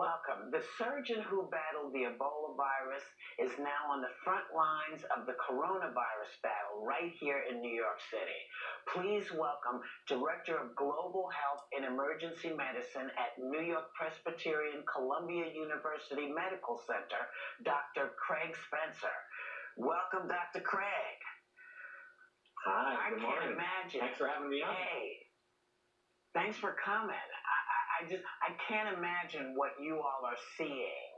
welcome. The surgeon who battled the Ebola virus is now on the front lines of the coronavirus battle right here in New York City. Please welcome Director of Global Health and Emergency Medicine at New York Presbyterian Columbia University Medical Center, Dr. Craig Spencer. Welcome, Dr. Craig. Hi, good morning. I can't imagine. Thanks for having me on. Hey, thanks for coming. I can't imagine what you all are seeing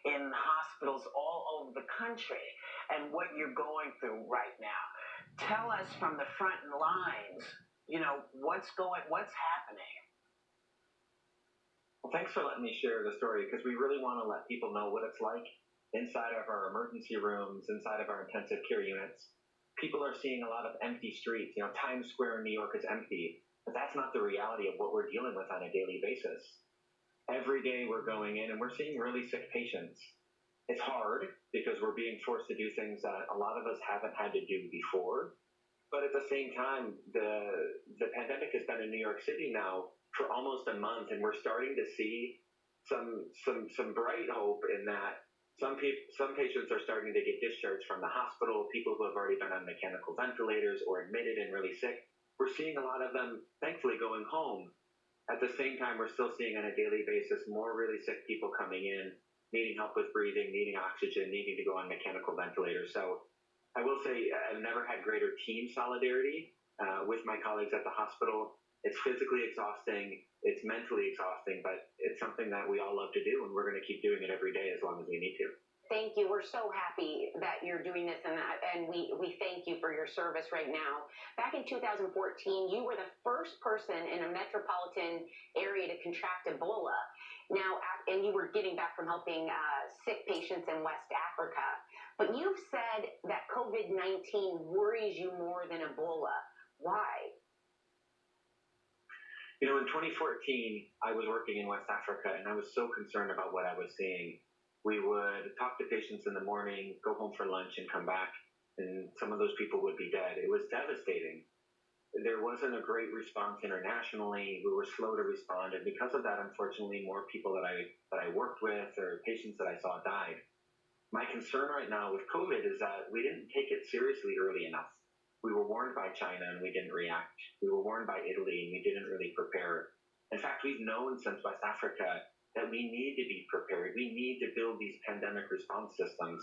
in hospitals all over the country and what you're going through right now. Tell us from the front lines, what's happening? Well, thanks for letting me share the story, because we really want to let people know what it's like inside of our emergency rooms, inside of our intensive care units. People are seeing a lot of empty streets. Times Square in New York is empty. But that's not the reality of what we're dealing with on a daily basis. Every day we're going in and we're seeing really sick patients. It's hard because we're being forced to do things that a lot of us haven't had to do before. But at the same time, the pandemic has been in New York City now for almost a month, and we're starting to see some bright hope in that some patients are starting to get discharged from the hospital, people who have already been on mechanical ventilators or admitted and really sick. We're seeing a lot of them, thankfully, going home. At the same time, we're still seeing on a daily basis more really sick people coming in, needing help with breathing, needing oxygen, needing to go on mechanical ventilators. So I will say I've never had greater team solidarity with my colleagues at the hospital. It's physically exhausting, it's mentally exhausting, but it's something that we all love to do, and we're going to keep doing it every day as long as we need to. Thank you. We're so happy that you're doing this, and we thank you for your service right now. Back in 2014, you were the first person in a metropolitan area to contract Ebola. Now, and you were getting back from helping sick patients in West Africa. But you've said that COVID-19 worries you more than Ebola. Why? In 2014, I was working in West Africa, and I was so concerned about what I was seeing. We would talk to patients in the morning, go home for lunch, and come back, and some of those people would be dead. It was devastating. There wasn't a great response internationally. We were slow to respond, and because of that, unfortunately, more people that I worked with or patients that I saw died. My concern right now with COVID is that we didn't take it seriously early enough. We were warned by China, and we didn't react. We were warned by Italy, and we didn't really prepare. In fact, we've known since West Africa that we need to be prepared. We need to build these pandemic response systems.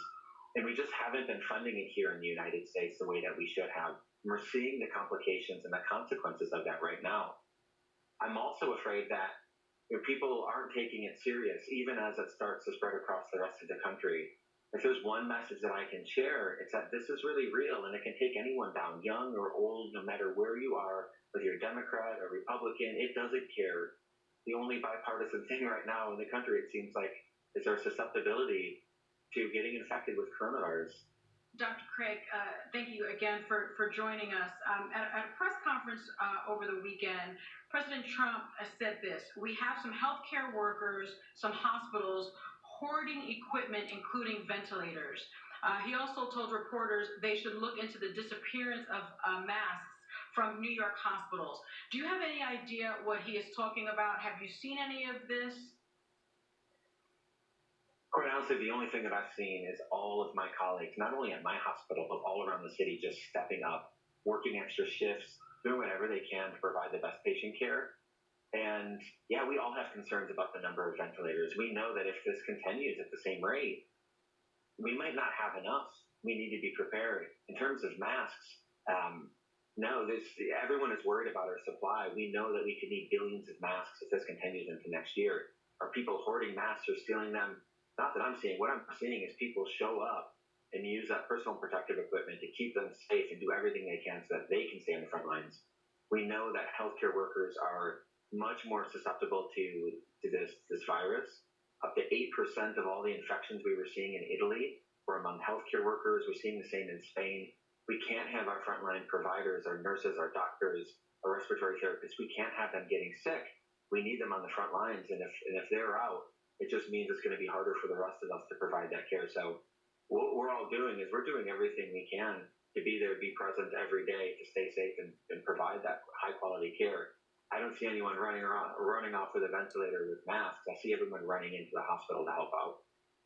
And we just haven't been funding it here in the United States the way that we should have. And we're seeing the complications and the consequences of that right now. I'm also afraid that people aren't taking it serious, even as it starts to spread across the rest of the country. If there's one message that I can share, it's that this is really real, and it can take anyone down, young or old, no matter where you are, whether you're Democrat or Republican, it doesn't care. The only bipartisan thing right now in the country, it seems like, is our susceptibility to getting infected with coronavirus. Dr. Craig, thank you again for joining us. At a press conference over the weekend, President Trump said this: we have some healthcare workers, some hospitals hoarding equipment, including ventilators. He also told reporters they should look into the disappearance of masks from New York hospitals. Do you have any idea what he is talking about? Have you seen any of this? Quite honestly, the only thing that I've seen is all of my colleagues, not only at my hospital, but all around the city, just stepping up, working extra shifts, doing whatever they can to provide the best patient care. And yeah, we all have concerns about the number of ventilators. We know that if this continues at the same rate, we might not have enough. We need to be prepared. In terms of masks, no, everyone is worried about our supply. We know that we could need billions of masks if this continues into next year. Are people hoarding masks or stealing them? Not that I'm seeing. What I'm seeing is people show up and use that personal protective equipment to keep them safe and do everything they can so that they can stay on the front lines. We know that healthcare workers are much more susceptible to this virus. Up to 8% of all the infections we were seeing in Italy were among healthcare workers. We're seeing the same in Spain. We can't have our frontline providers, our nurses, our doctors, our respiratory therapists, we can't have them getting sick. We need them on the front lines, and if they're out, it just means it's going to be harder for the rest of us to provide that care. So what we're all doing is we're doing everything we can to be there, be present every day to stay safe and provide that high quality care. I don't see anyone running off with a ventilator with masks. I see everyone running into the hospital to help out.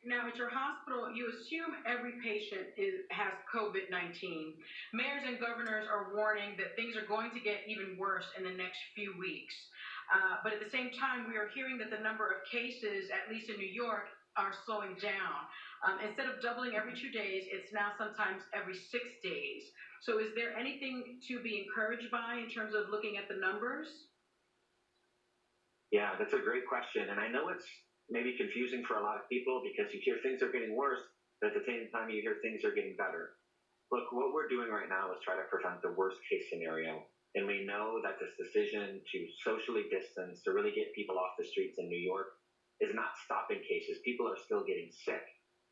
Now, at your hospital, you assume every patient has COVID-19. Mayors and governors are warning that things are going to get even worse in the next few weeks. But at the same time, we are hearing that the number of cases, at least in New York, are slowing down. Instead of doubling every 2 days, it's now sometimes every 6 days. So is there anything to be encouraged by in terms of looking at the numbers? Yeah, that's a great question. And I know it's maybe confusing for a lot of people because you hear things are getting worse, but at the same time, you hear things are getting better. Look, what we're doing right now is try to prevent the worst case scenario. And we know that this decision to socially distance, to really get people off the streets in New York, is not stopping cases. People are still getting sick,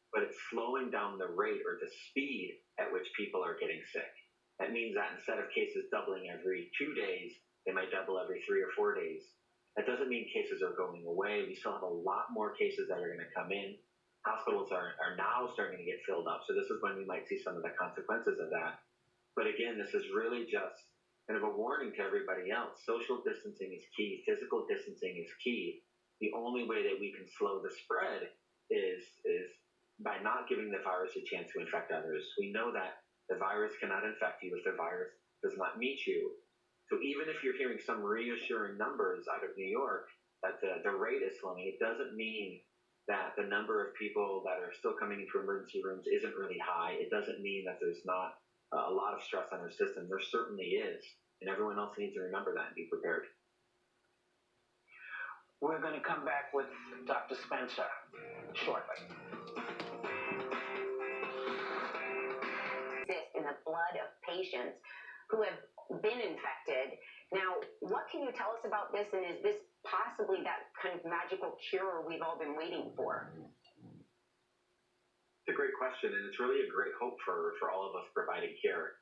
but it's slowing down the rate or the speed at which people are getting sick. That means that instead of cases doubling every 2 days, they might double every 3 or 4 days. That doesn't mean cases are going away. We still have a lot more cases that are going to come in. Hospitals are now starting to get filled up. So this is when we might see some of the consequences of that. But again, this is really just kind of a warning to everybody else. Social distancing is key. Physical distancing is key. The only way that we can slow the spread is by not giving the virus a chance to infect others. We know that the virus cannot infect you if the virus does not meet you. So even if you're hearing some reassuring numbers out of New York that the rate is slowing, it doesn't mean that the number of people that are still coming into emergency rooms isn't really high. It doesn't mean that there's not a lot of stress on our system. There certainly is. And everyone else needs to remember that and be prepared. We're going to come back with Dr. Spencer shortly. In the blood of patients who have been infected. Now, what can you tell us about this, and is this possibly that kind of magical cure we've all been waiting for? It's a great question, and it's really a great hope for all of us providing care.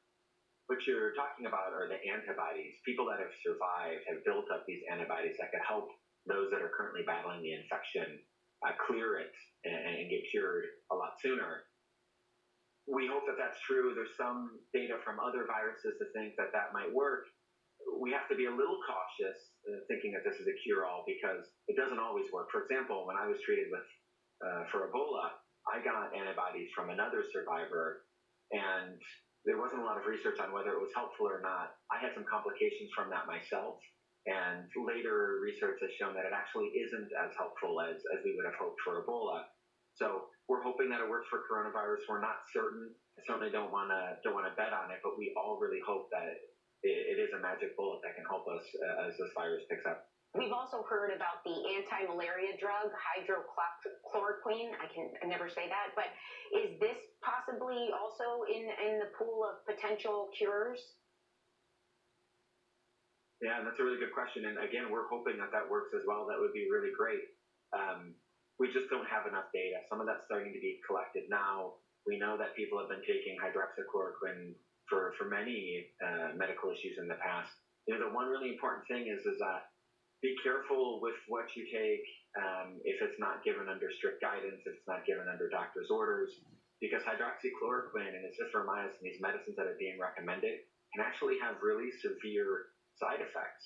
What you're talking about are the antibodies. People that have survived have built up these antibodies that could help those that are currently battling the infection clear it and get cured a lot sooner. We hope that that's true. There's some data from other viruses to think that that might work. We have to be a little cautious thinking that this is a cure-all because it doesn't always work. For example, when I was treated for Ebola, I got antibodies from another survivor, and there wasn't a lot of research on whether it was helpful or not. I had some complications from that myself, and later research has shown that it actually isn't as helpful as we would have hoped for Ebola. So we're hoping that it works for coronavirus. We're not certain. I certainly don't want to bet on it, but we all really hope that it is a magic bullet that can help us as this virus picks up. We've also heard about the anti-malaria drug, hydrochloroquine. I can never say that, but is this possibly also in the pool of potential cures? Yeah, that's a really good question. And again, we're hoping that works as well. That would be really great. We just don't have enough data. Some of that's starting to be collected now. We know that people have been taking hydroxychloroquine for many medical issues in the past. You know, the one really important thing is that be careful with what you take if it's not given under strict guidance, if it's not given under doctor's orders, because hydroxychloroquine and azithromycin, these medicines that are being recommended, can actually have really severe side effects.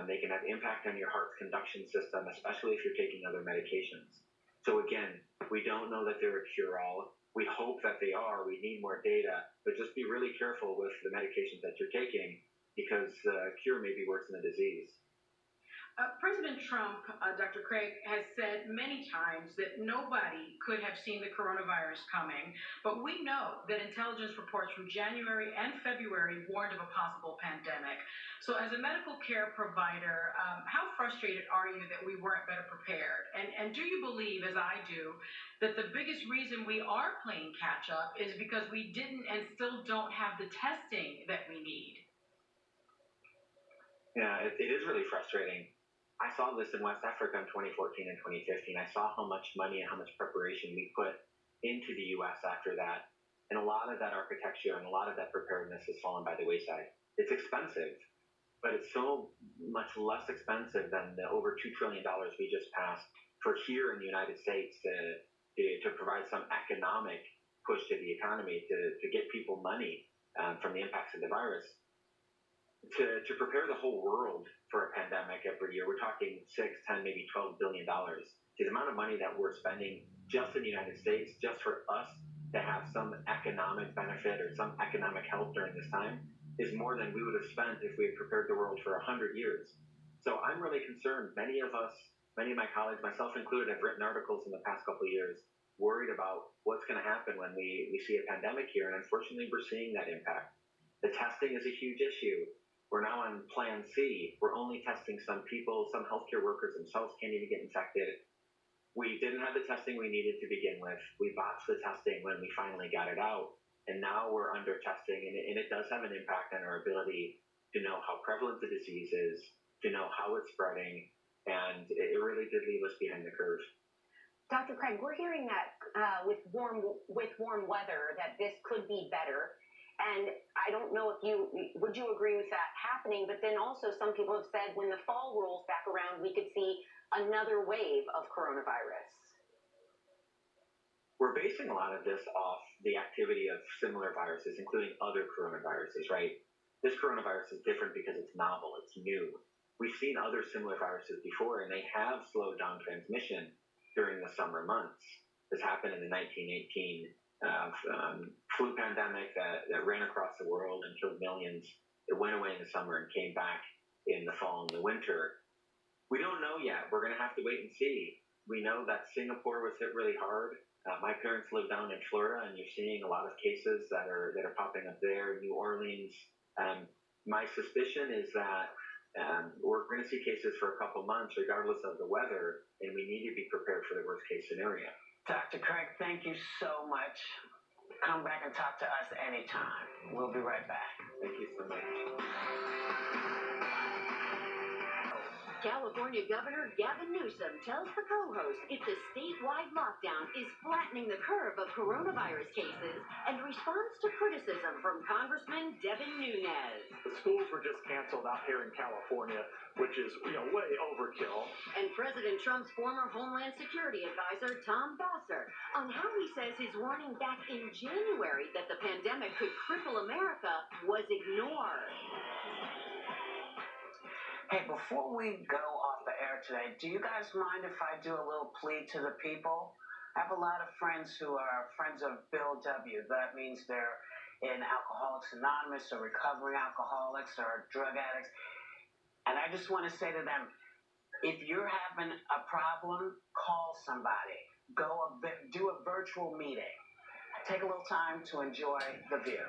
They can have impact on your heart's conduction system, especially if you're taking other medications. So again, we don't know that they're a cure-all. We hope that they are. We need more data, but just be really careful with the medications that you're taking because cure may be worse than the disease. President Trump, Dr. Craig, has said many times that nobody could have seen the coronavirus coming, but we know that intelligence reports from January and February warned of a possible pandemic. So as a medical care provider, how frustrated are you that we weren't better prepared? And do you believe, as I do, that the biggest reason we are playing catch up is because we didn't and still don't have the testing that we need? Yeah, it is really frustrating. I saw this in West Africa in 2014 and 2015. I saw how much money and how much preparation we put into the U.S. after that. And a lot of that architecture and a lot of that preparedness has fallen by the wayside. It's expensive, but it's so much less expensive than the over $2 trillion we just passed for here in the United States to provide some economic push to the economy, to get people money from the impacts of the virus. to prepare the whole world for a pandemic every year, we're talking 6, 10, maybe $12 billion. The amount of money that we're spending just in the United States, just for us to have some economic benefit or some economic help during this time, is more than we would have spent if we had prepared the world for 100 years. So I'm really concerned. Many of us, many of my colleagues, myself included, have written articles in the past couple of years worried about what's going to happen when we see a pandemic here. And unfortunately, we're seeing that impact. The testing is a huge issue. We're now on plan C. We're only testing some people. Some healthcare workers themselves can't even get infected. We didn't have the testing we needed to begin with. We botched the testing when we finally got it out. And now we're under testing, and it does have an impact on our ability to know how prevalent the disease is, to know how it's spreading, and it really did leave us behind the curve. Dr. Craig, we're hearing that with warm weather that this could be better. And I don't know if would you agree with that happening, but then also some people have said when the fall rolls back around, we could see another wave of coronavirus. We're basing a lot of this off the activity of similar viruses, including other coronaviruses, right? This coronavirus is different because it's novel, it's new. We've seen other similar viruses before, and they have slowed down transmission during the summer months. This happened in the 1918 flu pandemic that ran across the world and killed millions. It went away in the summer and came back in the fall and the winter. We don't know yet. We're going to have to wait and see. We know that Singapore was hit really hard. My parents live down in Florida, and you're seeing a lot of cases that are popping up there. New Orleans. My suspicion is that we're going to see cases for a couple months, regardless of the weather, and we need to be prepared for the worst case scenario. Dr. Craig, thank you so much. Come back and talk to us anytime. We'll be right back. Thank you so much. California Governor Gavin Newsom tells the co-host if the statewide lockdown is flattening the curve of coronavirus cases and responds to criticism from Congressman Devin Nunes. The schools were just canceled out here in California, which is, way overkill. And President Trump's former Homeland Security advisor, Tom Bossert, on how he says his warning back in January that the pandemic could cripple America was ignored. Hey, before we go off the air today, do you guys mind if I do a little plea to the people? I have a lot of friends who are friends of Bill W. That means they're in Alcoholics Anonymous or recovering alcoholics or drug addicts. And I just want to say to them, if you're having a problem, call somebody. Do a virtual meeting. Take a little time to enjoy the view.